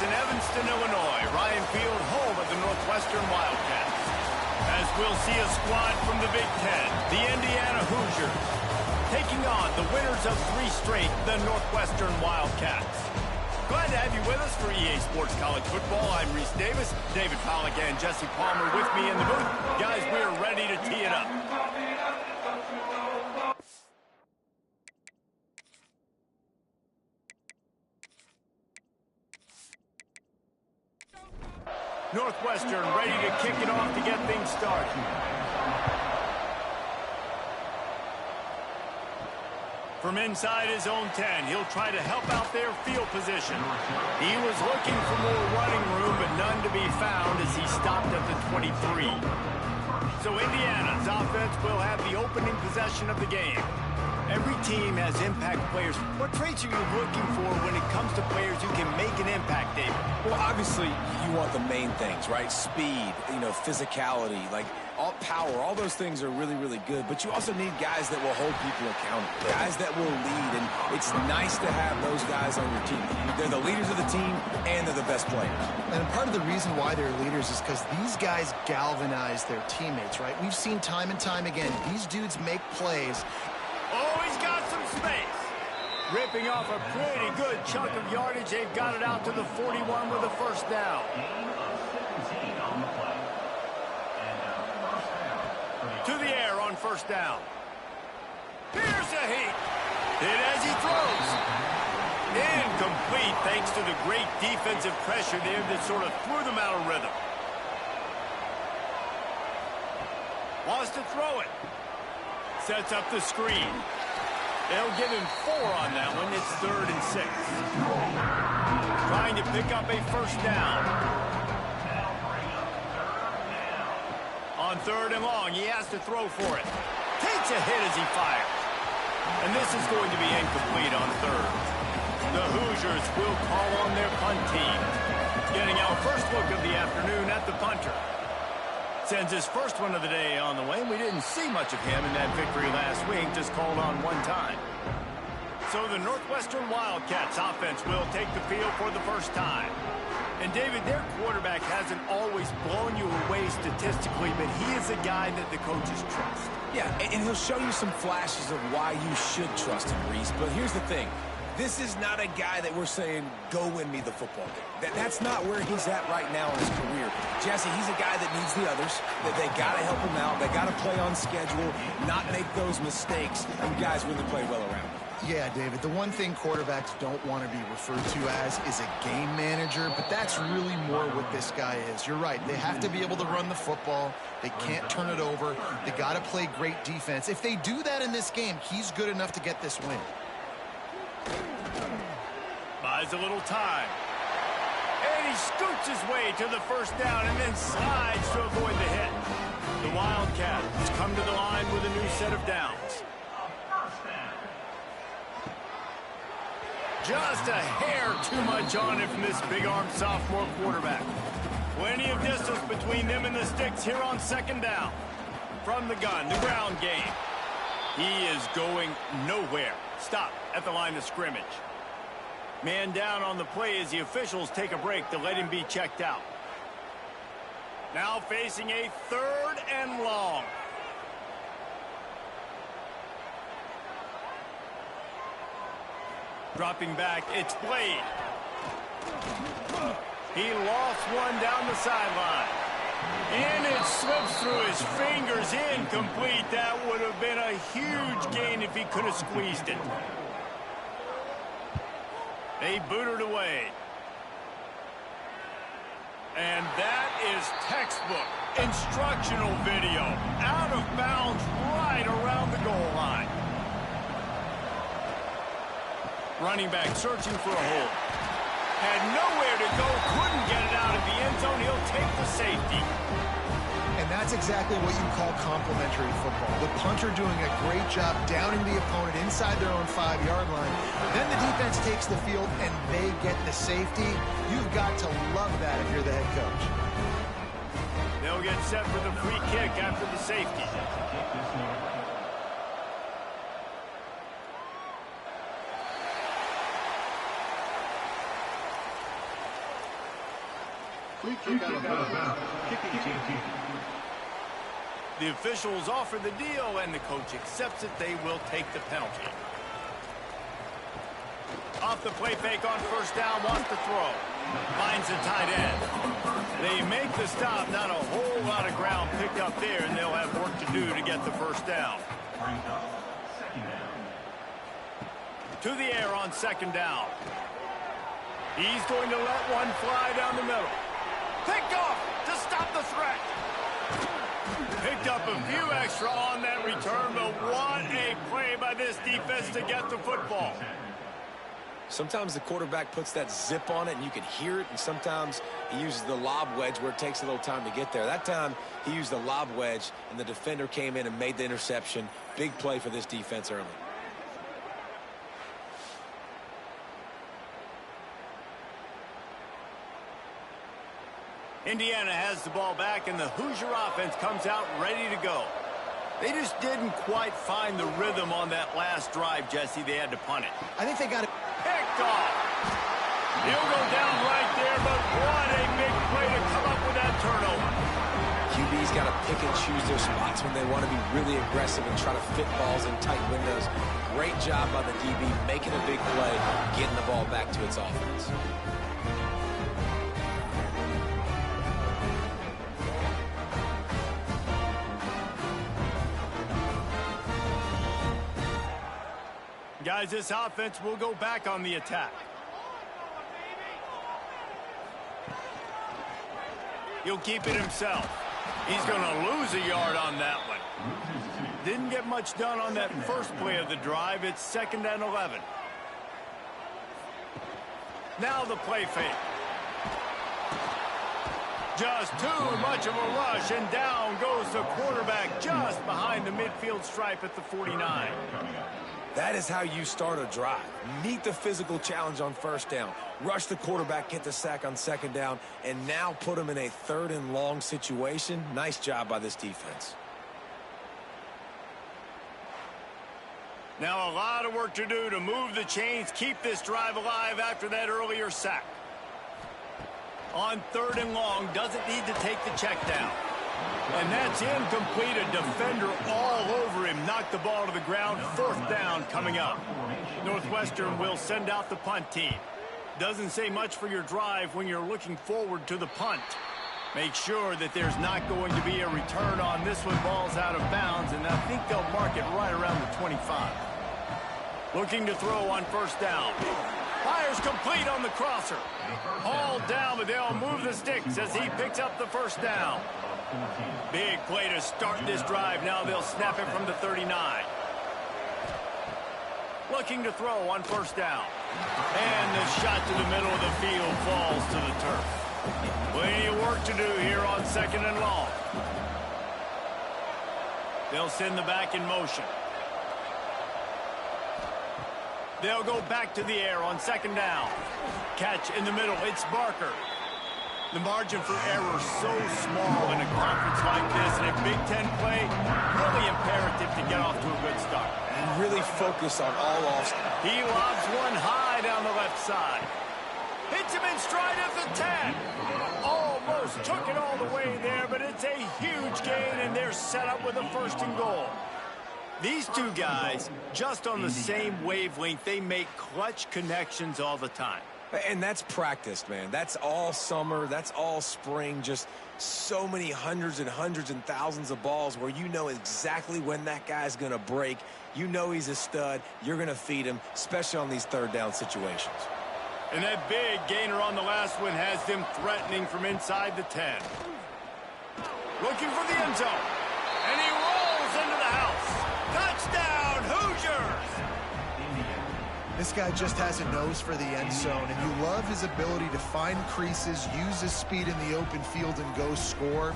in Evanston, Illinois. Ryan Field, home of the Northwestern Wildcats. As we'll see a squad from the Big Ten, the Indiana Hoosiers, taking on the winners of 3 straight, the Northwestern Wildcats. Glad to have you with us for EA Sports College Football. I'm Reese Davis, David Pollack, and Jesse Palmer with me in the booth. Guys, we are ready to tee it up. Northwestern ready to kick it off to get things started. From inside his own 10, he'll try to help out their field position. He was looking for more running room, but none to be found as he stopped at the 23. So Indiana's offense will have the opening possession of the game. Every team has impact players. What traits are you looking for when it comes to players who can make an impact, David? Well, obviously, you want the main things, right? Speed, physicality, like all power, all those things are really, really good. But you also need guys that will hold people accountable, guys that will lead. And it's nice to have those guys on your team. They're the leaders of the team, and they're the best players. And part of the reason why they're leaders is because these guys galvanize their teammates, right? We've seen time and time again, these dudes make plays. Oh, he's got some space. Ripping off a pretty good chunk of yardage. They've got it out to the 41 with a first down. To the air on first down. Here's a heat. Hit as he throws. Incomplete thanks to the great defensive pressure there that sort of threw them out of rhythm. Wants to throw it. Sets up the screen. They'll give him 4 on that one. It's 3rd and 6. Trying to pick up a first down. On 3rd and long, he has to throw for it. Takes a hit as he fires. And this is going to be incomplete on 3rd. The Hoosiers will call on their punt team. Getting our first look of the afternoon at the punter. Sends his first one of the day on the way. We didn't see much of him in that victory last week, just called on 1 time. So the Northwestern Wildcats offense will take the field for the first time. And David, their quarterback hasn't always blown you away statistically, but he is a guy that the coaches trust. Yeah, and he'll show you some flashes of why you should trust him, Reese. But here's the thing. This is not a guy that we're saying, go win me the football game. That's not where he's at right now in his career. Jesse, he's a guy that needs the others, that they got to help him out. They got to play on schedule, not make those mistakes, and guys really play well around him. Yeah, David, the one thing quarterbacks don't want to be referred to as is a game manager, but that's really more what this guy is. You're right. They have to be able to run the football. They can't turn it over. They got to play great defense. If they do that in this game, he's good enough to get this win. Buys a little time. And he scoots his way to the first down and then slides to avoid the hit. The Wildcats come to the line with a new set of downs. Just a hair too much on it from this big-armed sophomore quarterback. Plenty of distance between them and the sticks here on 2nd down. From the gun, the ground game. He is going nowhere. Stop at the line of scrimmage. Man down on the play as the officials take a break to let him be checked out. Now facing a 3rd and long. Dropping back, it's Blade. He lost one down the sideline. And it slips through his fingers, incomplete. That would have been a huge gain if he could have squeezed it. They boot it away. And that is textbook instructional video. Out of bounds right around the goal line. Running back searching for a hole. Had nowhere to go, couldn't get it out of the end zone. He'll take the safety. And that's exactly what you call complementary football. The punter doing a great job downing the opponent inside their own 5-yard line. Then the defense takes the field and they get the safety. You've got to love that if you're the head coach. They'll get set for the free kick after the safety. Free kick out of bounds. Kicking team. The officials offer the deal, and the coach accepts it. They will take the penalty. Off the play fake on first down, wants to throw. Finds the tight end. They make the stop. Not a whole lot of ground picked up there, and they'll have work to do to get the first down. To the air on second down. He's going to let one fly down the middle. Picked off to stop the threat. Picked up a few extra on that return, but what a play by this defense to get the football. Sometimes the quarterback puts that zip on it and you can hear it, and sometimes he uses the lob wedge where it takes a little time to get there. That time he used the lob wedge and the defender came in and made the interception. Big play for this defense early. Indiana has the ball back, and the Hoosier offense comes out ready to go. They just didn't quite find the rhythm on that last drive, Jesse. They had to punt it. I think they got it. Picked off. He'll go down right there, but what a big play to come up with that turnover. QB's got to pick and choose their spots when they want to be really aggressive and try to fit balls in tight windows. Great job by the DB making a big play, getting the ball back to its offense. Guys, this offense will go back on the attack. He'll keep it himself. He's going to lose a yard on that one. Didn't get much done on that first play of the drive. It's 2nd and 11. Now the play fake. Just too much of a rush, and down goes the quarterback just behind the midfield stripe at the 49. That is how you start a drive. Meet the physical challenge on first down. Rush the quarterback, get the sack on second down, and now put him in a 3rd and long situation. Nice job by this defense. Now a lot of work to do to move the chains, keep this drive alive after that earlier sack. On 3rd and long, doesn't need to take the check down. And that's incomplete. A defender all over him. Knocked the ball to the ground. 4th down coming up. Northwestern will send out the punt team. Doesn't say much for your drive when you're looking forward to the punt. Make sure that there's not going to be a return on this one. Ball's out of bounds, and I think they'll mark it right around the 25. Looking to throw on first down. Fires complete on the crosser. Hauled down, but they'll move the sticks as he picks up the first down. Big play to start this drive. Now they'll snap it from the 39. Looking to throw on first down. And the shot to the middle of the field falls to the turf. Plenty of work to do here on 2nd and long. They'll send the back in motion. They'll go back to the air on 2nd down. Catch in the middle. It's Barker. The margin for error so small in a conference like this, and a Big Ten play, really imperative to get off to a good start. And really focus on all offs. He lobs one high down the left side. Hits him in stride at the 10. Almost took it all the way there, but it's a huge gain, and they're set up with a 1st and goal. These two guys, just on the same wavelength, they make clutch connections all the time. And that's practice, man. That's all summer. That's all spring. Just so many hundreds and thousands of balls where you know exactly when that guy's going to break. You know he's a stud. You're going to feed him, especially on these 3rd down situations. And that big gainer on the last one has them threatening from inside the 10. Looking for the end zone. And he rolls into the house. Touchdown, Hoosiers! This guy just has a nose for the end zone, and you love his ability to find creases, use his speed in the open field, and go score.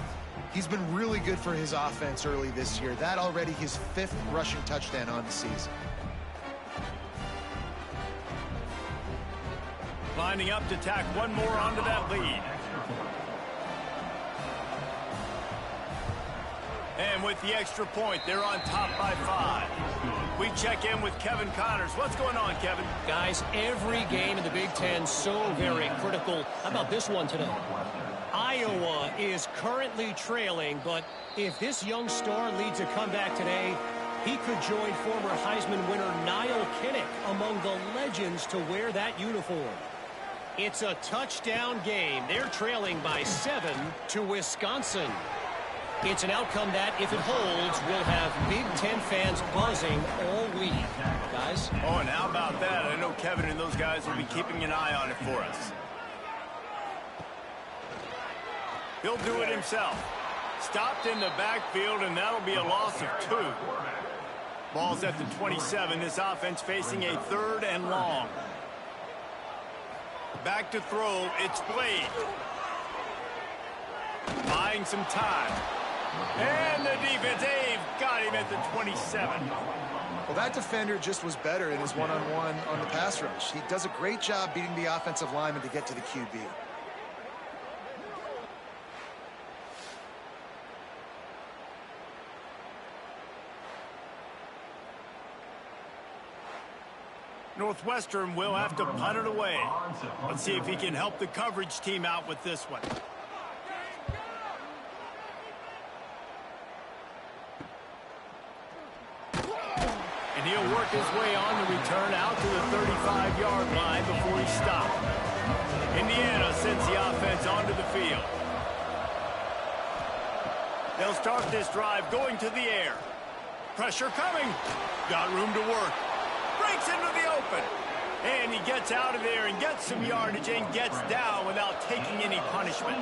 He's been really good for his offense early this year. That already his 5th rushing touchdown on the season. Lining up to tack one more onto that lead. And with the extra point, they're on top by 5. We check in with Kevin Connors. What's going on, Kevin? Guys, every game in the Big Ten so very critical. How about this one today? Iowa is currently trailing, but if this young star leads a comeback today, he could join former Heisman winner Niall Kinnick among the legends to wear that uniform. It's a touchdown game. They're trailing by 7 to Wisconsin. It's an outcome that, if it holds, will have Big Ten fans buzzing all week. Guys? Oh, and how about that? I know Kevin and those guys will be keeping an eye on it for us. He'll do it himself. Stopped in the backfield, and that'll be a loss of 2. Ball's at the 27. This offense facing a 3rd and long. Back to throw. It's Blade. Buying some time. And the defense, they've got him at the 27. Well, that defender just was better in his one-on-one on the pass rush. He does a great job beating the offensive lineman to get to the QB. Northwestern will have to punt it away. Let's see if he can help the coverage team out with this one. And he'll work his way on the return out to the 35-yard line before he stopped. Indiana sends the offense onto the field. They'll start this drive going to the air. Pressure coming. Got room to work. Breaks into the open. And he gets out of there and gets some yardage and gets down without taking any punishment.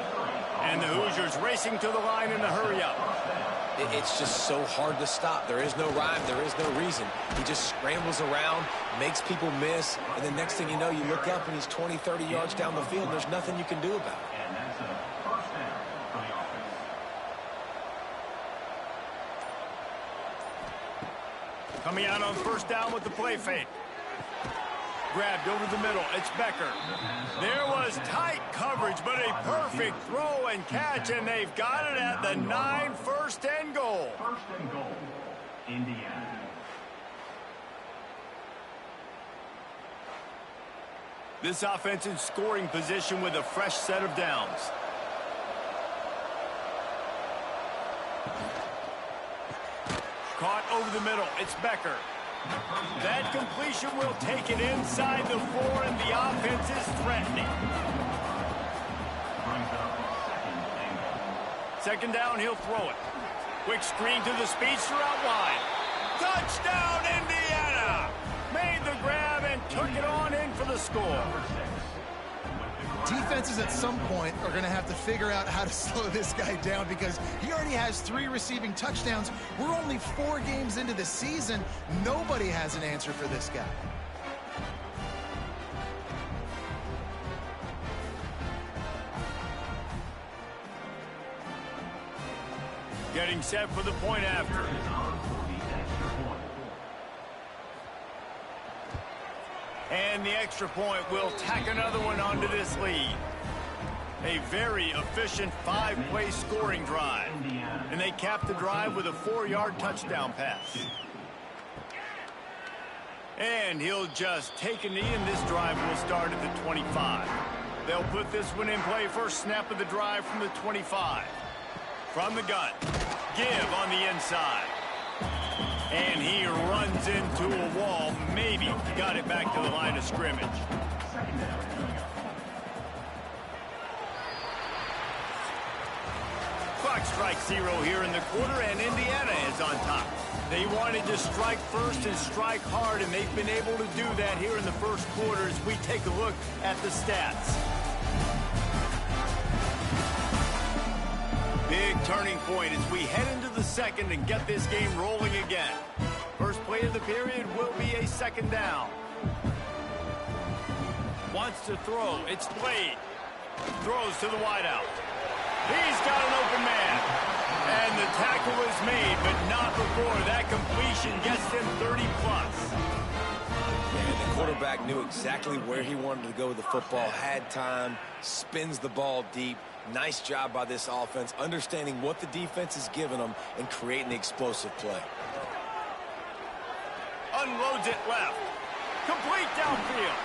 And the Hoosiers racing to the line in a hurry-up. It's just so hard to stop. There is no rhyme. There is no reason. He just scrambles around, makes people miss, and the next thing you know, you look up and he's 20, 30 yards down the field. There's nothing you can do about it. And that's a first down for the offense. Coming out on first down with the play fake. Grabbed over the middle. It's Becker. There was tight coverage, but a perfect throw and catch, and they've got it at the 9, first and goal. First and goal, Indiana. This offense in scoring position with a fresh set of downs. Caught over the middle. It's Becker. That completion will take it inside the 4, and the offense is threatening. Brings up a 2nd and goal. Second down, he'll throw it. Quick screen to the speedster out wide. Touchdown, Indiana! Made the grab and took it on in for the score. Defenses at some point are going to have to figure out how to slow this guy down because he already has 3 receiving touchdowns. We're only 4 games into the season. Nobody has an answer for this guy. Getting set for the point after. And the extra point will tack another one onto this lead. A very efficient 5-play scoring drive. And they cap the drive with a 4-yard touchdown pass. And he'll just take a knee, and this drive will start at the 25. They'll put this one in play first snap of the drive from the 25. From the gun. Give on the inside. And he runs into a wall. Maybe got it back to the line of scrimmage. Clock strikes 0 here in the quarter, and Indiana is on top. They wanted to strike first and strike hard, and they've been able to do that here in the first quarter as we take a look at the stats. Big turning point as we head into the second and get this game rolling again. First play of the period will be a second down. Wants to throw. It's Blade. Throws to the wideout. He's got an open man. And the tackle is made, but not before that completion gets him 30-plus. And the quarterback knew exactly where he wanted to go with the football, had time, spins the ball deep. Nice job by this offense, understanding what the defense is giving them and creating the explosive play. Unloads it left. Complete downfield.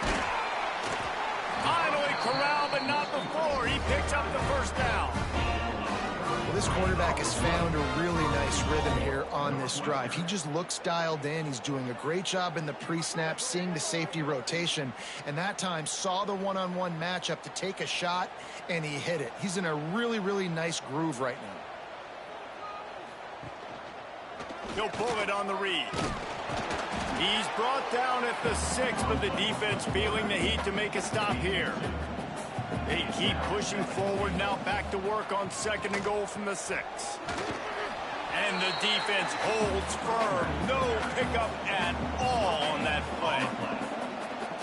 Finally corralled, but not before. He picks up the first down. Well, this quarterback has found a really nice rhythm here on this drive. He just looks dialed in. He's doing a great job in the pre-snap, seeing the safety rotation, and that time saw the one-on-one matchup to take a shot, and he hit it. He's in a really, really nice groove right now. He'll pull it on the read. He's brought down at the 6, but the defense feeling the heat to make a stop here. They keep pushing forward, now back to work on 2nd and goal from the 6. And the defense holds firm. No pickup at all on that play.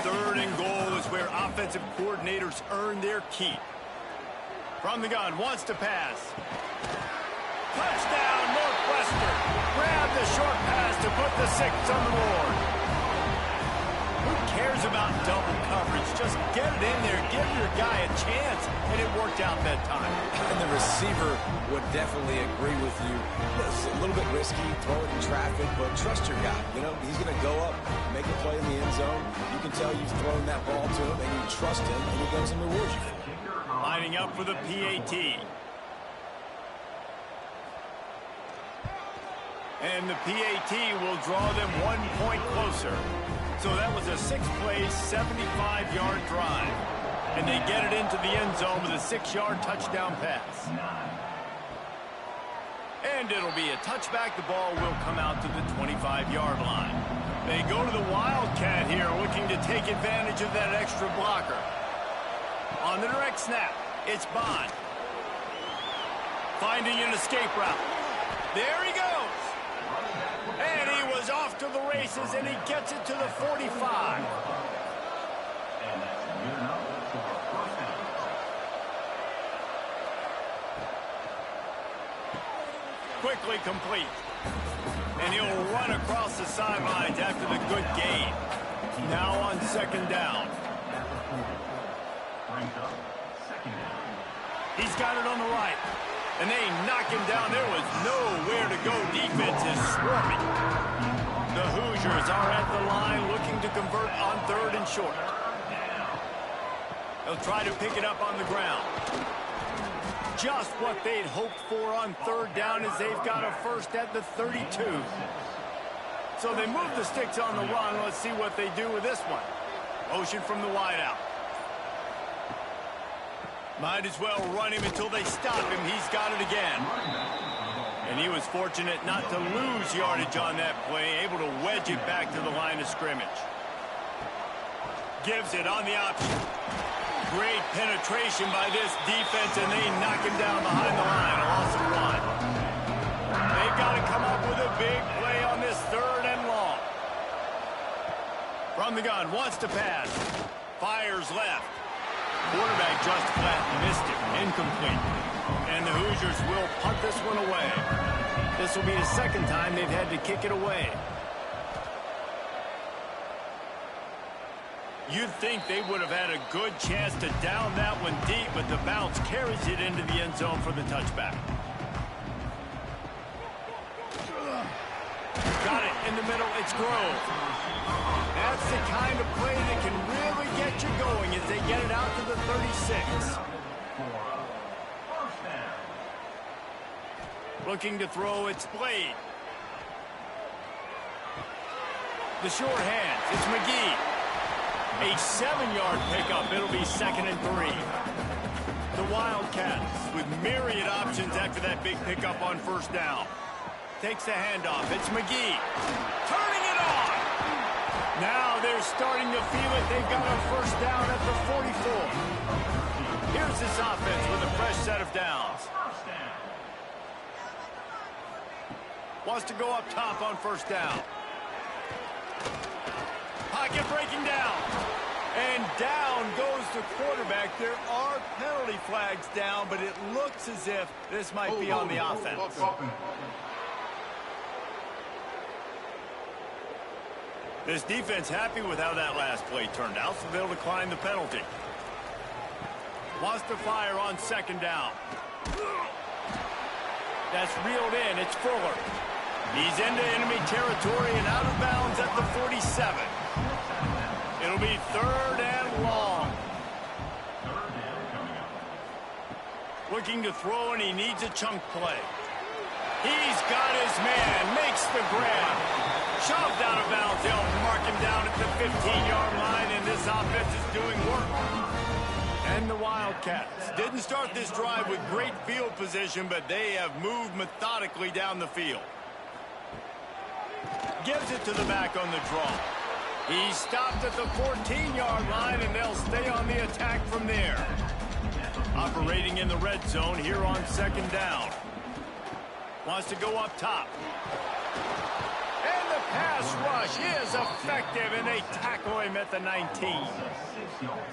3rd and goal is where offensive coordinators earn their keep. From the gun, wants to pass. Touchdown, Northwestern. Grab the short pass to put the 6 on the board. Who cares about double coverage? Just get it in there, give your guy a chance, and it worked out that time. And the receiver would definitely agree with you. It's a little bit risky, throw it in traffic, but trust your guy. You know, he's going to go up, make a play in the end zone. You can tell you've thrown that ball to him, and you trust him, and he goes and rewards you for it. Lining up for the PAT. And the PAT will draw them 1 point closer. So that was a 6-play, 75-yard drive. And they get it into the end zone with a 6-yard touchdown pass. And it'll be a touchback. The ball will come out to the 25-yard line. They go to the Wildcat here, looking to take advantage of that extra blocker. On the direct snap, it's Bond. Finding an escape route. There he goes. And he was off to the races, and he gets it to the 45. And that's good enough for a first down. Quickly complete. And he'll run across the sidelines after the good gain. Now on 2nd down. Brings up 2nd down. He's got it on the right. And they knock him down. There was nowhere to go. Defense is swarming. The Hoosiers are at the line looking to convert on 3rd and short. They'll try to pick it up on the ground. Just what they'd hoped for on 3rd down as they've got a first at the 32. So they move the sticks on the run. Let's see what they do with this one. Motion from the wideout. Might as well run him until they stop him. He's got it again. And he was fortunate not to lose yardage on that play, able to wedge it back to the line of scrimmage. Gives it on the option. Great penetration by this defense, and they knock him down behind the line. A loss of 1. They've got to come up with a big play on this 3rd and long. From the gun, wants to pass. Fires left. Quarterback just flat missed it. Incomplete. And the Hoosiers will punt this one away. This will be the 2nd time they've had to kick it away. You'd think they would have had a good chance to down that one deep, but the bounce carries it into the end zone for the touchback. Got it in the middle. It's Grove. That's the kind of play that can really get you going as they get it out to the 36. Looking to throw, it's Blade. The short hands, it's McGee. A 7-yard pickup. It'll be 2nd and 3. The Wildcats with myriad options after that big pickup on 1st down. Takes the handoff. It's McGee. Turning it on. Now they're starting to feel it. They've got a 1st down at the 44. Here's this offense with a fresh set of downs. Wants to go up top on 1st down. Pocket breaking down. And down goes the quarterback. There are penalty flags down, but it looks as if this might be on the offense. This defense happy with how that last play turned out, so they'll decline the penalty. Wants to fire on 2nd down. That's reeled in. It's Fuller. He's into enemy territory and out of bounds at the 47. It'll be 3rd and long. Looking to throw, and he needs a chunk play. He's got his man, makes the grab. Shoved out of bounds. They'll mark him down at the 15-yard line, and this offense is doing work. And the Wildcats didn't start this drive with great field position, but they have moved methodically down the field. Gives it to the back on the draw. He stopped at the 14-yard line, and they'll stay on the attack from there. Operating in the red zone here on 2nd down. Wants to go up top. And the pass rush is effective, and they tackle him at the 19.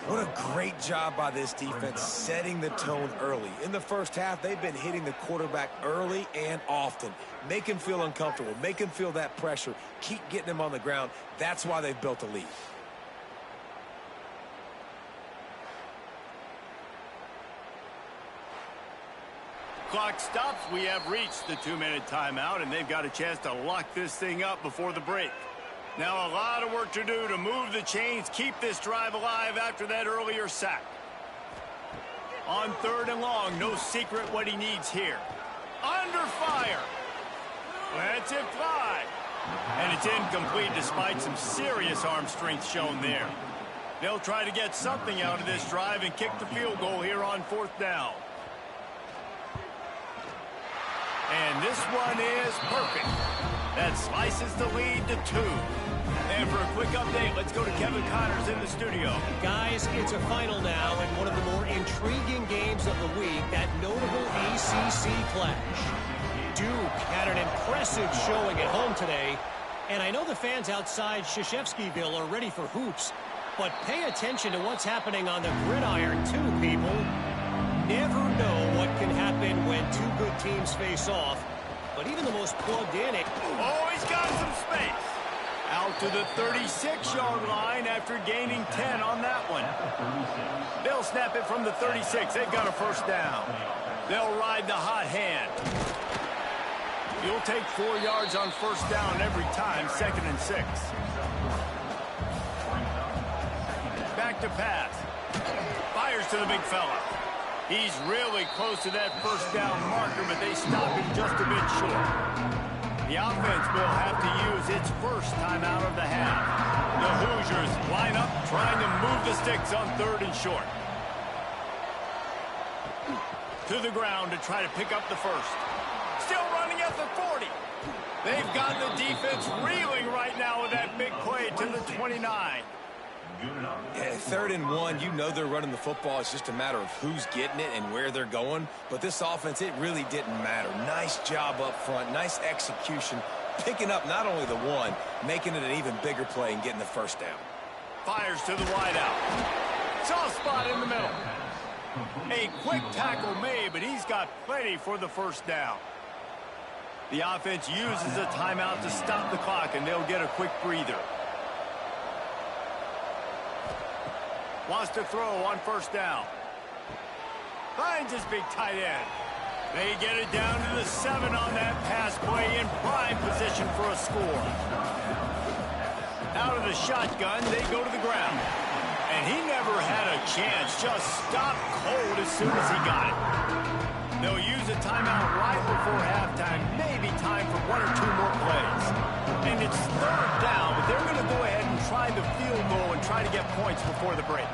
What a great job by this defense setting the tone early. In the first half, they've been hitting the quarterback early and often. Make him feel uncomfortable. Make him feel that pressure. Keep getting him on the ground. That's why they've built a lead. Clock stops. We have reached the 2-minute timeout, and they've got a chance to lock this thing up before the break. Now a lot of work to do to move the chains, keep this drive alive after that earlier sack. On 3rd and long, no secret what he needs here. Under fire. Lets it fly. And it's incomplete despite some serious arm strength shown there. They'll try to get something out of this drive and kick the field goal here on 4th down. And this one is perfect. That slices the lead to 2. And for a quick update, let's go to Kevin Connors in the studio. Guys, it's a final now, and one of the more intriguing games of the week, that notable ACC clash. Duke had an impressive showing at home today, and I know the fans outside Krzyzewskiville are ready for hoops, but pay attention to what's happening on the gridiron too, people. Never know what can happen when two good teams face off, but even the most plugged in... Oh, he's got some space. Out to the 36-yard line after gaining 10 on that one. They'll snap it from the 36. They've got a 1st down. They'll ride the hot hand. You'll take 4 yards on 1st down every time, 2nd and 6. Back to pass. Fires to the big fella. He's really close to that 1st down marker, but they stop him just a bit short. The offense will have to use its first timeout of the half. The Hoosiers line up, trying to move the sticks on 3rd and short. To the ground to try to pick up the 1st. Still running at the 40. They've got the defense reeling right now with that big play to the 29. Yeah, 3rd and 1, you know they're running the football. It's just a matter of who's getting it and where they're going. But this offense, it really didn't matter. Nice job up front, nice execution, picking up not only the 1, making it an even bigger play and getting the 1st down. Fires to the wideout. Soft spot in the middle. A quick tackle made, but he's got plenty for the 1st down. The offense uses a timeout to stop the clock, and they'll get a quick breather. Wants to throw on 1st down. Finds his big tight end. They get it down to the 7 on that pass play in prime position for a score. Out of the shotgun, they go to the ground. And he never had a chance. Just stopped cold as soon as he got it. They'll use a timeout right before halftime. Maybe time for 1 or 2 more plays. And it's 3rd down, but they're going to go ahead and try the field goal and try to get points before the break.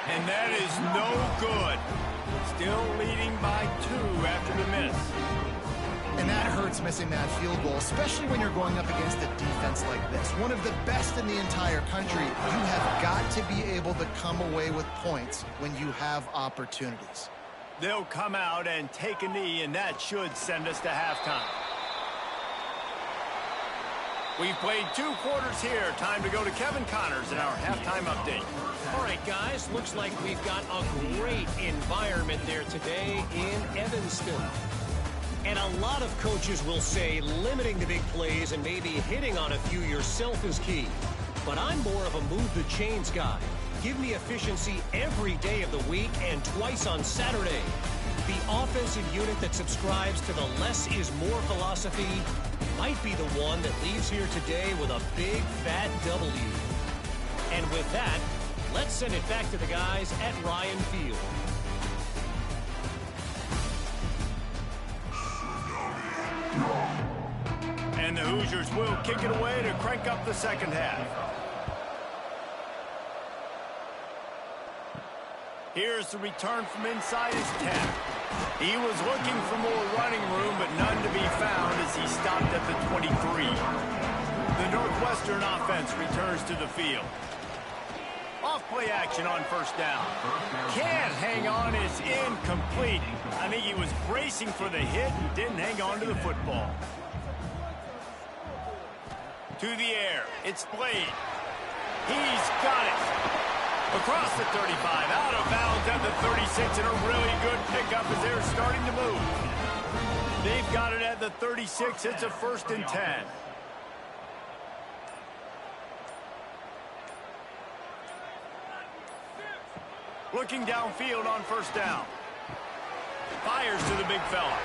And that is no good. Still leading by 2 after the miss. And that hurts, missing that field goal, especially when you're going up against a defense like this. One of the best in the entire country. You have got to be able to come away with points when you have opportunities. They'll come out and take a knee, and that should send us to halftime. We've played 2 quarters here. Time to go to Kevin Connors in our halftime update. All right, guys, looks like we've got a great environment there today in Evanston. And a lot of coaches will say limiting the big plays and maybe hitting on a few yourself is key. But I'm more of a move the chains guy. Give me efficiency every day of the week and twice on Saturday. The offensive unit that subscribes to the less is more philosophy might be the one that leaves here today with a big fat W. And with that, let's send it back to the guys at Ryan Field. And the Hoosiers will kick it away to crank up the second half. Here's the return from inside his 10. He was looking for more running room, but none to be found as he stopped at the 23. The Northwestern offense returns to the field. Off-play action on first down. Can't hang on, it's incomplete. I think he was bracing for the hit and didn't hang on to the football. To the air, it's Blade. He's got it. Across the 35, out of bounds at the 36, and a really good pickup as they're starting to move. They've got it at the 36. It's a 1st and 10. Looking downfield on first down. Fires to the big fella.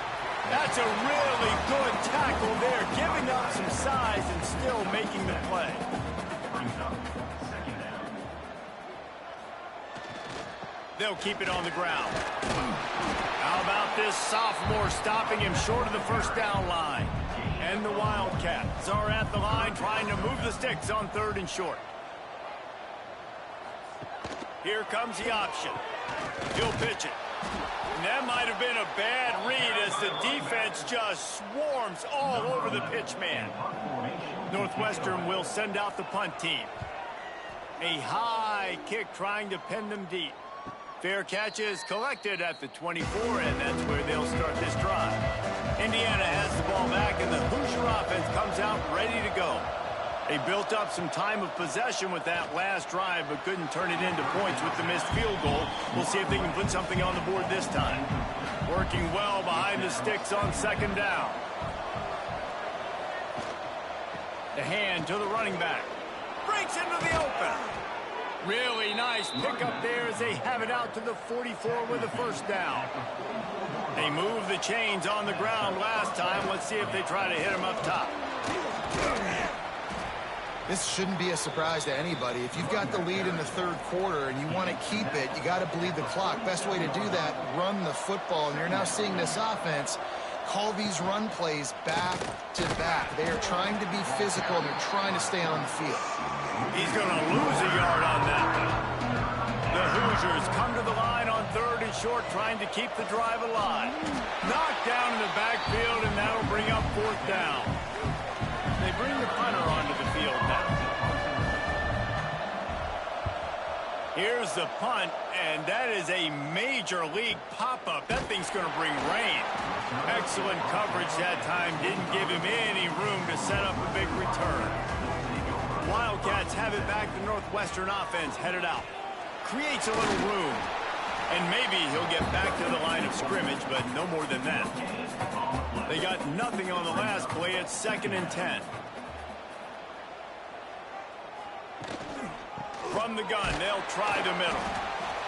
That's a really good tackle there, giving up some size and still making the play. They'll keep it on the ground. How about this sophomore stopping him short of the first down line? And the Wildcats are at the line trying to move the sticks on 3rd and short. Here comes the option. He'll pitch it. And that might have been a bad read as the defense just swarms all over the pitch man. Northwestern will send out the punt team. A high kick trying to pin them deep. Fair catch is collected at the 24, and that's where they'll start this drive. Indiana has the ball back, and the Hoosier offense comes out ready to go. They built up some time of possession with that last drive, but couldn't turn it into points with the missed field goal. We'll see if they can put something on the board this time. Working well behind the sticks on 2nd down. The hand to the running back. Breaks into the open. Really nice pickup there as they have it out to the 44 with a 1st down. They moved the chains on the ground last time. Let's see if they try to hit him up top. This shouldn't be a surprise to anybody. If you've got the lead in the 3rd quarter and you want to keep it, you got to bleed the clock. Best way to do that, run the football. And you're now seeing this offense call these run plays back to back. They are trying to be physical, and they're trying to stay on the field. He's going to lose a yard on that one. The Hoosiers come to the line on 3rd and short, trying to keep the drive alive. Knocked down in the backfield, and that'll bring up 4th down. They bring the punter onto the field now. Here's the punt, and that is a major league pop-up. That thing's going to bring rain. Excellent coverage that time. Didn't give him any room to set up a big return. Wildcats have it back. The Northwestern offense headed out. Creates a little room. And maybe he'll get back to the line of scrimmage, but no more than that. They got nothing on the last play. It's 2nd and 10. From the gun, they'll try the middle.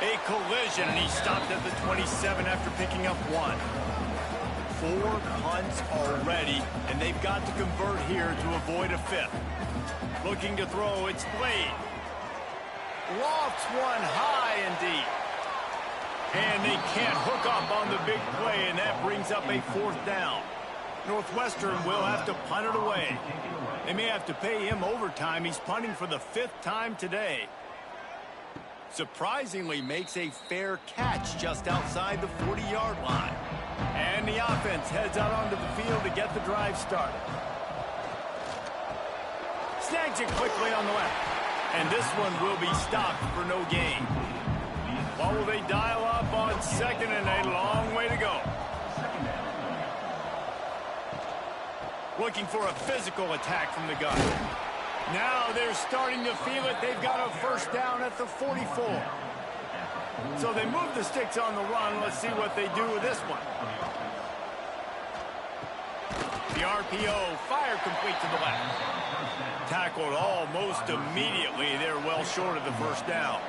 A collision, and he stopped at the 27 after picking up 1. 4 punts already, and they've got to convert here to avoid a 5th. Looking to throw, it's Blade. Lofts one high and deep. And they can't hook up on the big play, and that brings up a 4th down. Northwestern will have to punt it away. They may have to pay him overtime. He's punting for the 5th time today. Surprisingly makes a fair catch just outside the 40-yard line. And the offense heads out onto the field to get the drive started. Snags it quickly on the left. And this one will be stopped for no gain. What will they dial up on 2nd and a long way to go? Looking for a physical attack from the gun. Now they're starting to feel it. They've got a 1st down at the 44. So they move the sticks on the run. Let's see what they do with this one. The RPO, fire complete to the left. Tackled almost immediately. They're well short of the 1st down.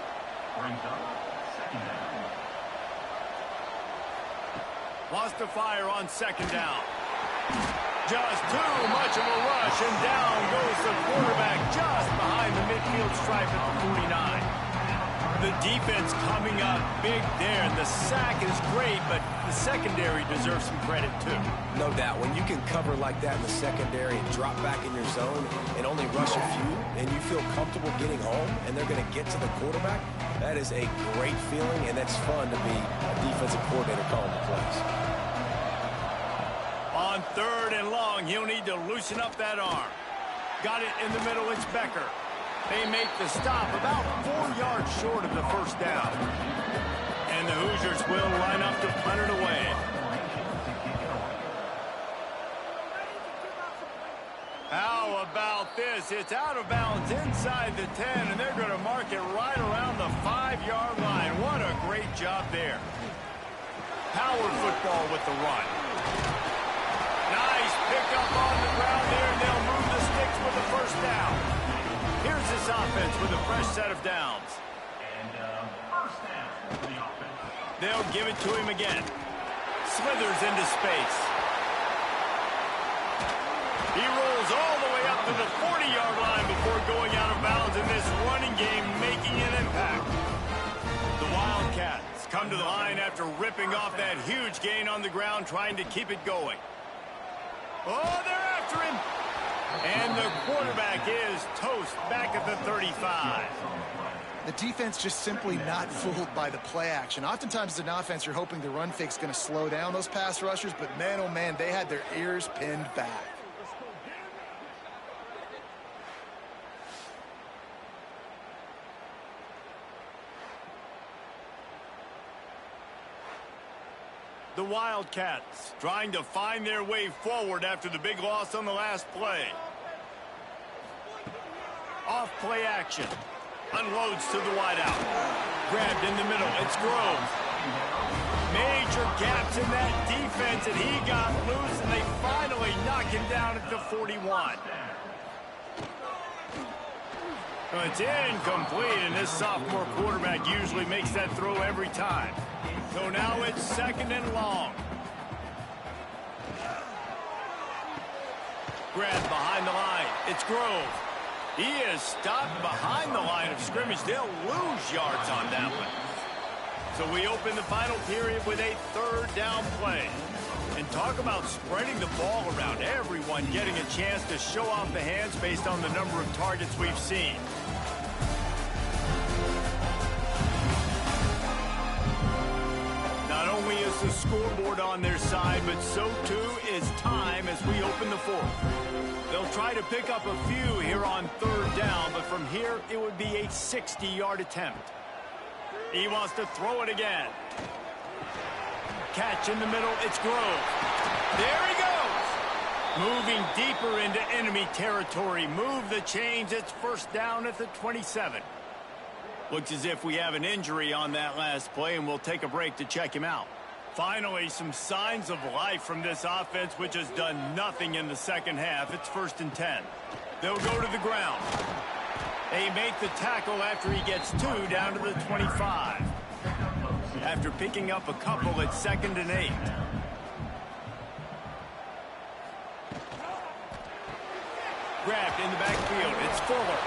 Lost the fire on 2nd down. Just too much of a rush, and down goes the quarterback just behind the midfield stripe at the 49. The defense coming up big there. The sack is great, but the secondary deserves some credit too. No doubt. When you can cover like that in the secondary and drop back in your zone and only rush a few, and you feel comfortable getting home, and they're going to get to the quarterback, that is a great feeling, and that's fun to be a defensive coordinator calling the plays. On 3rd and long, he'll need to loosen up that arm. Got it in the middle. It's Becker. They make the stop about 4 yards short of the first down. And the Hoosiers will line up to punt it away. How about this? It's out of bounds inside the 10, and they're going to mark it right around the 5-yard line. What a great job there. Power football with the run. Nice pickup on the ground there, and they'll move the sticks with the first down. Here's this offense with a fresh set of downs. And first down for the offense. They'll give it to him again. Slithers into space. He rolls all the way up to the 40-yard line before going out of bounds in this running game, making an impact. The Wildcats come to the line after ripping off that huge gain on the ground, trying to keep it going. Oh, they're after him. And the quarterback is toast back at the 35. The defense just simply not fooled by the play action. Oftentimes as an offense, you're hoping the run fake's going to slow down those pass rushers, but man, oh man, they had their ears pinned back. The Wildcats trying to find their way forward after the big loss on the last play. Off play action. Unloads to the wideout. Grabbed in the middle. It's Grove. Major gaps in that defense, and he got loose, and they finally knock him down at the 41. Well, it's incomplete, and this sophomore quarterback usually makes that throw every time. So now it's 2nd and long. Grabbed behind the line. It's Grove. He is stopped behind the line of scrimmage. They'll lose yards on that one. So we open the final period with a 3rd down play. And talk about spreading the ball around. Everyone getting a chance to show off the hands based on the number of targets we've seen. Not only is the scoreboard on their side, but so too is time as we open the 4th. They'll try to pick up a few here on 3rd down, but from here it would be a 60-yard attempt. He wants to throw it again. Catch in the middle, it's Grove. There he goes! Moving deeper into enemy territory. Move the chains, it's 1st down at the 27. Looks as if we have an injury on that last play, and we'll take a break to check him out. Finally, some signs of life from this offense, which has done nothing in the 2nd half. It's 1st and 10. They'll go to the ground. They make the tackle after he gets 2 down to the 25. After picking up a couple, it's 2nd and 8. Grabbed in the backfield. It's Fuller.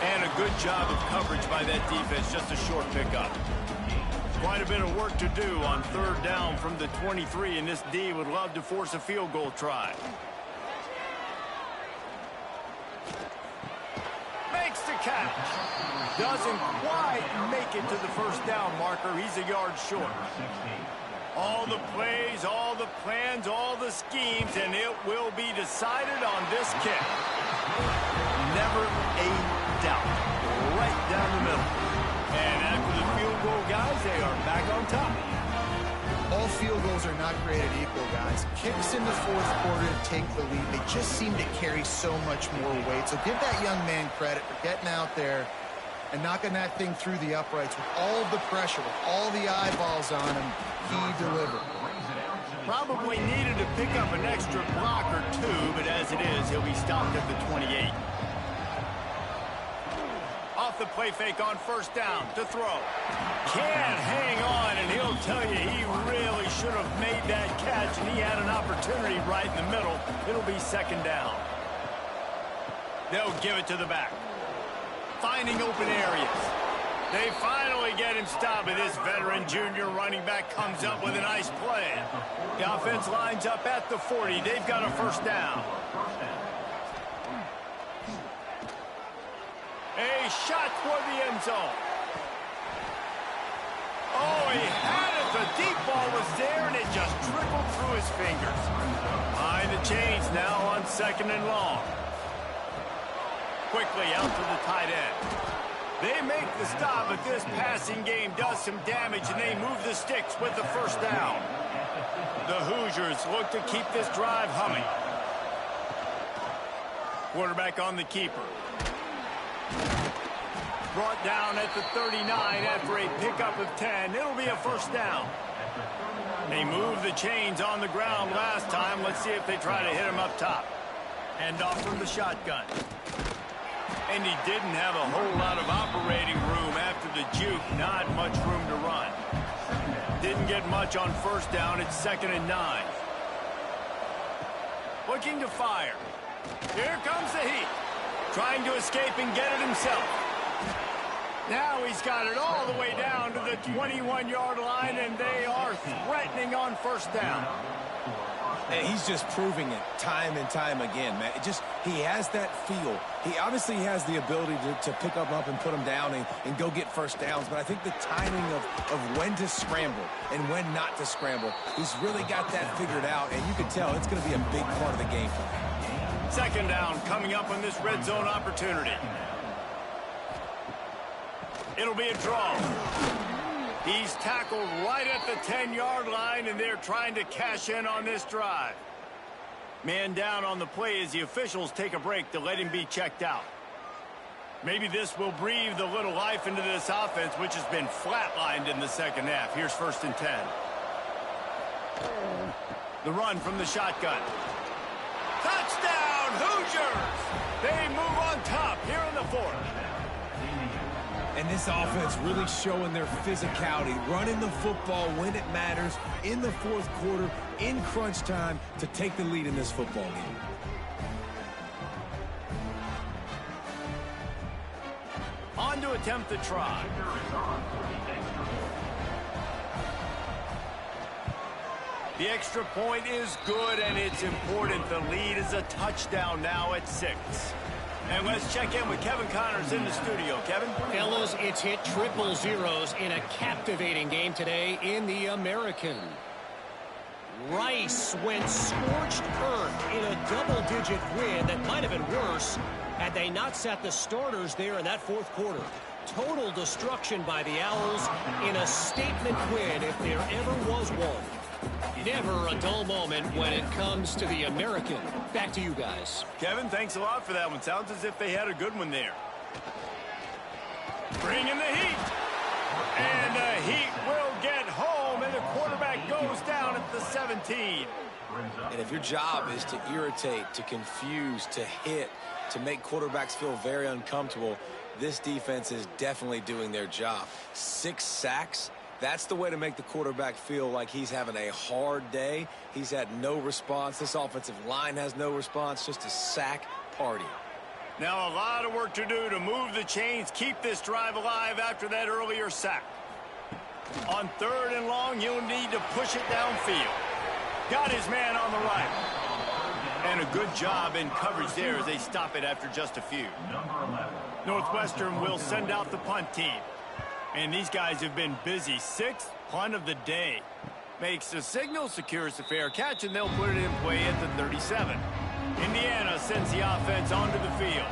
And a good job of coverage by that defense. Just a short pickup. Quite a bit of work to do on 3rd down from the 23, and this D would love to force a field goal try. Makes the catch. Doesn't quite make it to the 1st down marker. He's a yard short. All the plays, all the plans, all the schemes, and it will be decided on this kick. Never a doubt. Right down the middle. And after the field goal, guys, they are back on top. All field goals are not created equal, guys. Kicks in the 4th quarter to take the lead. They just seem to carry so much more weight. So give that young man credit for getting out there and knocking that thing through the uprights with all of the pressure, with all the eyeballs on him. He delivered. Probably needed to pick up an extra block or 2, but as it is, he'll be stopped at the 28. Off the play fake on 1st down to throw. Can't hang on, and he'll tell you he really should have made that catch, and he had an opportunity right in the middle. It'll be 2nd down. They'll give it to the back. Finding open areas. They finally get him stopped, and this veteran junior running back comes up with a nice play. The offense lines up at the 40. They've got a first down. A shot toward the end zone. Oh, he had it. The deep ball was there, and it just trickled through his fingers. Behind the chains now on 2nd and long. Quickly out to the tight end. They make the stop, but this passing game does some damage, and they move the sticks with the first down. The Hoosiers look to keep this drive humming. Quarterback on the keeper. Brought down at the 39 after a pickup of 10. It'll be a first down. They moved the chains on the ground last time. Let's see if they try to hit him up top. Hand off from the shotgun. And he didn't have a whole lot of operating room after the juke. Not much room to run. Didn't get much on first down. It's 2nd and 9. Looking to fire. Here comes the heat. Trying to escape and get it himself. Now he's got it all the way down to the 21-yard line, and they are threatening on first down. And he's just proving it time and time again, man. He has that feel. He obviously has the ability to pick up and put him down and go get first downs, but I think the timing of when to scramble and when not to scramble, he's really got that figured out, and you can tell it's going to be a big part of the game for him. 2nd down coming up on this red zone opportunity. It'll be a draw. He's tackled right at the 10-yard line, and they're trying to cash in on this drive. Man down on the play as the officials take a break to let him be checked out. Maybe this will breathe a little life into this offense, which has been flatlined in the second half. Here's 1st and 10. The run from the shotgun. Touchdown, Hoosiers! They move on top here in the 4th. And this offense really showing their physicality, running the football when it matters, in the 4th quarter, in crunch time, to take the lead in this football game. On to attempt the try. The extra point is good, and it's important. The lead is a touchdown now at 6. And let's check in with Kevin Connors in the studio. Kevin? Fellas, it's hit triple zeros in a captivating game today in the American. Rice went scorched earth in a double-digit win that might have been worse had they not sat the starters there in that 4th quarter. Total destruction by the Owls in a statement win if there ever was one. Never a dull moment when it comes to the American. Back to you guys. Kevin, thanks a lot for that one. Sounds as if they had a good one there. Bringing the heat. And the Heat will get home, and the quarterback goes down at the 17. And if your job is to irritate, to confuse, to hit, to make quarterbacks feel very uncomfortable, this defense is definitely doing their job. 6 sacks. That's the way to make the quarterback feel like he's having a hard day. He's had no response. This offensive line has no response. Just a sack party. Now a lot of work to do to move the chains, keep this drive alive after that earlier sack. On 3rd and long, he'll need to push it downfield. Got his man on the right. And a good job in coverage there as they stop it after just a few. Northwestern will send out the punt team. And these guys have been busy. 6th punt of the day. Makes the signal, secures the fair catch, and they'll put it in play at the 37. Indiana sends the offense onto the field.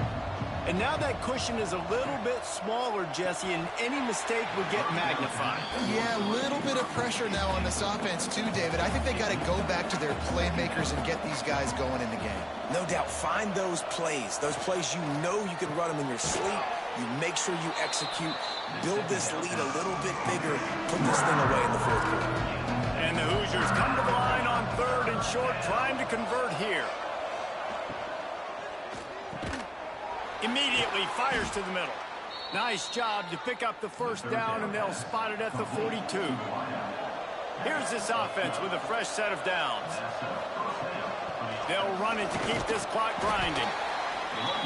And now that cushion is a little bit smaller, Jesse, and any mistake would get magnified. Yeah, a little bit of pressure now on this offense too, David. I think they got to go back to their playmakers and get these guys going in the game. No doubt, find those plays you know you can run them in your sleep. You make sure you execute, build this lead a little bit bigger, put this thing away in the 4th quarter. And the Hoosiers come to the line on 3rd and short, trying to convert here. Immediately fires to the middle. Nice job to pick up the first down, and they'll spot it at the 42. Here's this offense with a fresh set of downs. They'll run it to keep this clock grinding.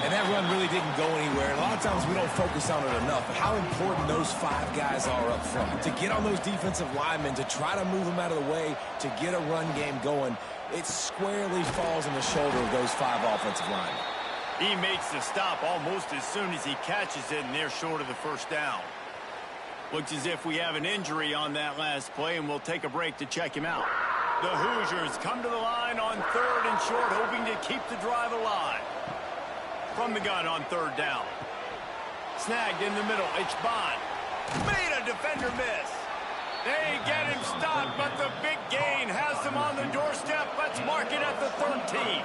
And that run really didn't go anywhere. And a lot of times we don't focus on it enough, but how important those 5 guys are up front. To get on those defensive linemen, to try to move them out of the way, to get a run game going, it squarely falls on the shoulder of those 5 offensive linemen. He makes the stop almost as soon as he catches it, and they're short of the first down. Looks as if we have an injury on that last play, and we'll take a break to check him out. The Hoosiers come to the line on 3rd and short, hoping to keep the drive alive. From the gun on 3rd down. Snagged in the middle. It's Bond. Made a defender miss. They get him stopped, but the big gain has them on the doorstep. Let's mark it at the 13.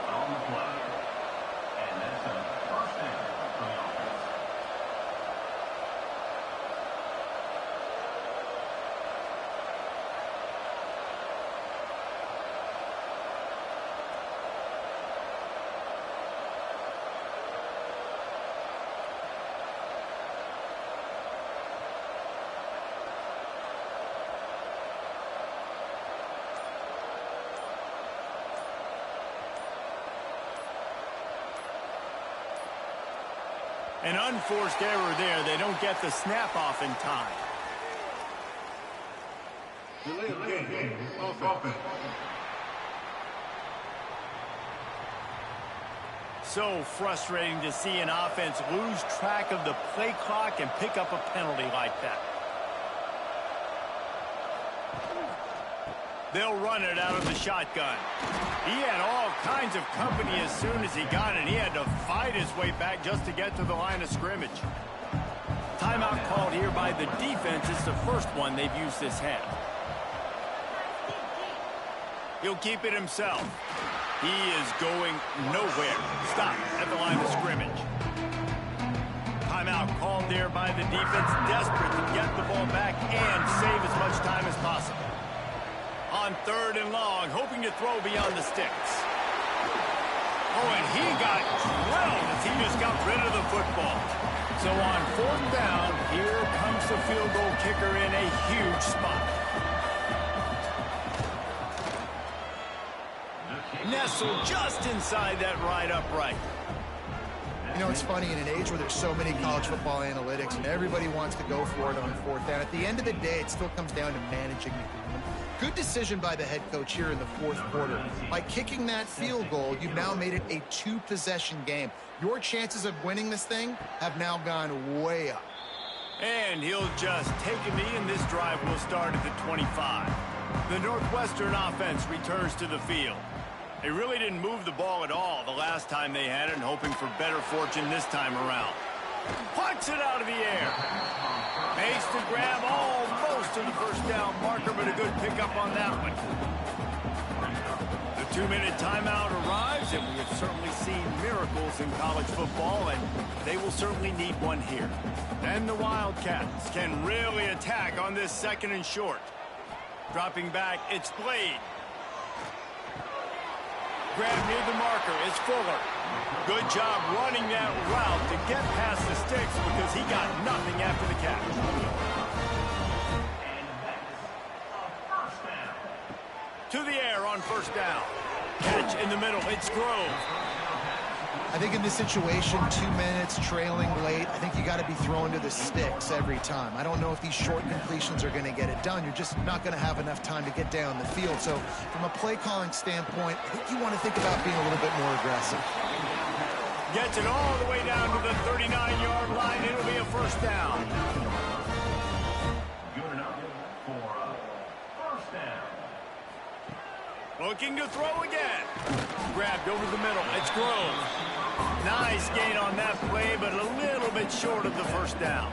An unforced error there. They don't get the snap off in time. So frustrating to see an offense lose track of the play clock and pick up a penalty like that. They'll run it out of the shotgun. He had all kinds of company as soon as he got it. He had to fight his way back just to get to the line of scrimmage. Timeout called here by the defense. It's the first one they've used this half. He'll keep it himself. He is going nowhere. Stop at the line of scrimmage. Timeout called there by the defense, desperate to get the ball back and save as much time as possible. On 3rd and long, hoping to throw beyond the sticks. Oh, and he got drilled as he just got rid of the football. So on 4th down, here comes the field goal kicker in a huge spot. Nestled just inside that right upright. You know, it's funny, in an age where there's so many college football analytics and everybody wants to go for it on 4th down, at the end of the day, it still comes down to managing the game. Good decision by the head coach here in the 4th quarter. By kicking that field goal, you've now made it a 2-possession game. Your chances of winning this thing have now gone way up. And he'll just take a knee, and this drive will start at the 25. The Northwestern offense returns to the field. They really didn't move the ball at all the last time they had it, and hoping for better fortune this time around. Punts it out of the air. Makes the grab almost to the first down marker, but a good pickup on that one. The 2-minute timeout arrives, and we have certainly seen miracles in college football, and they will certainly need one here. And the Wildcats can really attack on this 2nd and short. Dropping back, it's Blade. Grab near the marker, it's Fuller. Good job running that route to get past the sticks because he got nothing after the catch. To the air on 1st down. Catch in the middle, it's Grove. I think in this situation, 2 minutes, trailing late, I think you got to be throwing to the sticks every time. I don't know if these short completions are going to get it done. You're just not going to have enough time to get down the field. So from a play calling standpoint, I think you want to think about being a little bit more aggressive. Gets it all the way down to the 39-yard line. It'll be a 1st down. Good enough for a 1st down. Looking to throw again. Grabbed over the middle. It's Grove. Nice gain on that play, but a little bit short of the 1st down.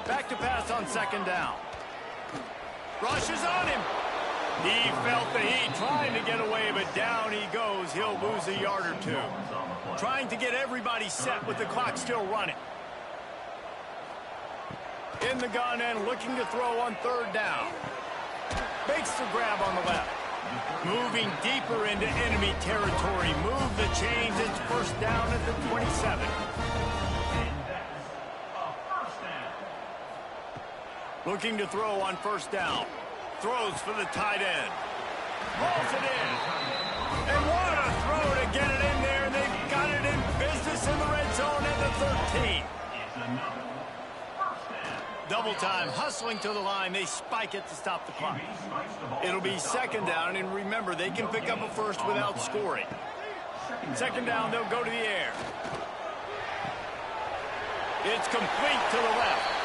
Back to pass on 2nd down. Rushes on him. He felt the heat, trying to get away, but down he goes. He'll lose a yard or 2. Trying to get everybody set with the clock still running. In the gun and looking to throw on 3rd down. Makes the grab on the left. Moving deeper into enemy territory. Move the chains. It's 1st down at the 27. Looking to throw on 1st down. Throws for the tight end. Rolls it in. And what a throw get it in there, and they've got it in business in the red zone at the 13. Double time, hustling to the line. They spike it to stop the clock. It'll be second down, and remember, they can pick up a first without scoring. Second down, they'll go to the air. It's complete to the left.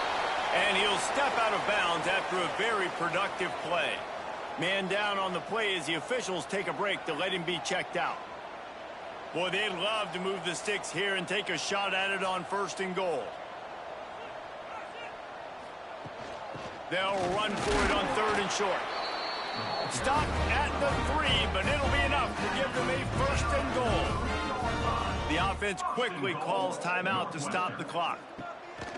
And he'll step out of bounds after a very productive play. Man down on the play as the officials take a break to let him be checked out. Boy, they'd love to move the sticks here and take a shot at it on 1st and goal. They'll run for it on 3rd and short. Stop at the 3, but it'll be enough to give them a 1st and goal. The offense quickly calls timeout to stop the clock.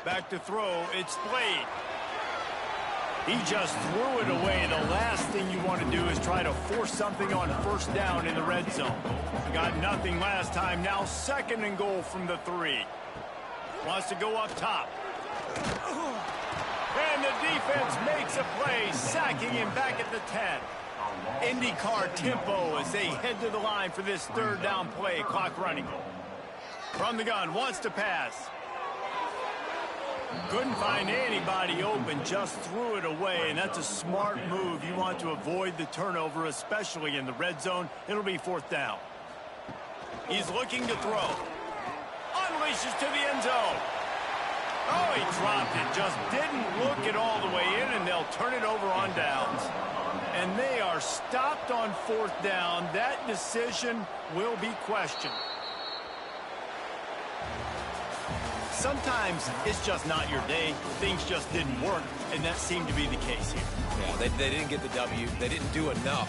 Back to throw, it's Slade. He just threw it away. The last thing you want to do is try to force something on 1st down in the red zone. Got nothing last time, now 2nd and goal from the 3. Wants to go up top. And the defense makes a play, sacking him back at the 10. IndyCar tempo as they head to the line for this 3rd down play, clock running. From the gun, wants to pass. Couldn't find anybody open, just threw it away, and that's a smart move. You want to avoid the turnover, especially in the red zone. It'll be 4th down. He's looking to throw. Unleashes to the end zone. Oh, he dropped it. Just didn't look it all the way in, and they'll turn it over on downs. And they are stopped on 4th down. That decision will be questioned. Sometimes it's just not your day. Things just didn't work, and that seemed to be the case here. Yeah, they didn't get the W. They didn't do enough.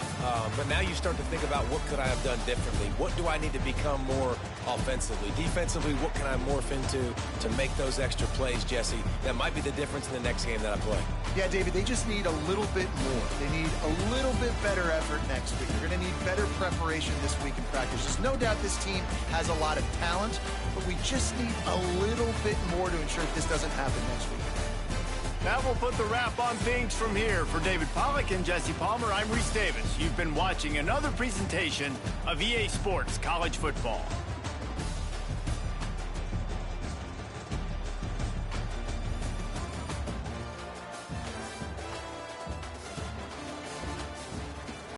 But now you start to think about, what could I have done differently? What do I need to become more offensively? Defensively, what can I morph into to make those extra plays, Jesse? That might be the difference in the next game that I play. Yeah, David, they just need a little bit more. They need a little bit better effort next week. They're going to need better preparation this week in practice. There's no doubt this team has a lot of talent, but we just need a little bit more to ensure that this doesn't happen next week. That will put the wrap on things from here. For David Pollack and Jesse Palmer, I'm Reese Davis. You've been watching another presentation of EA Sports College Football.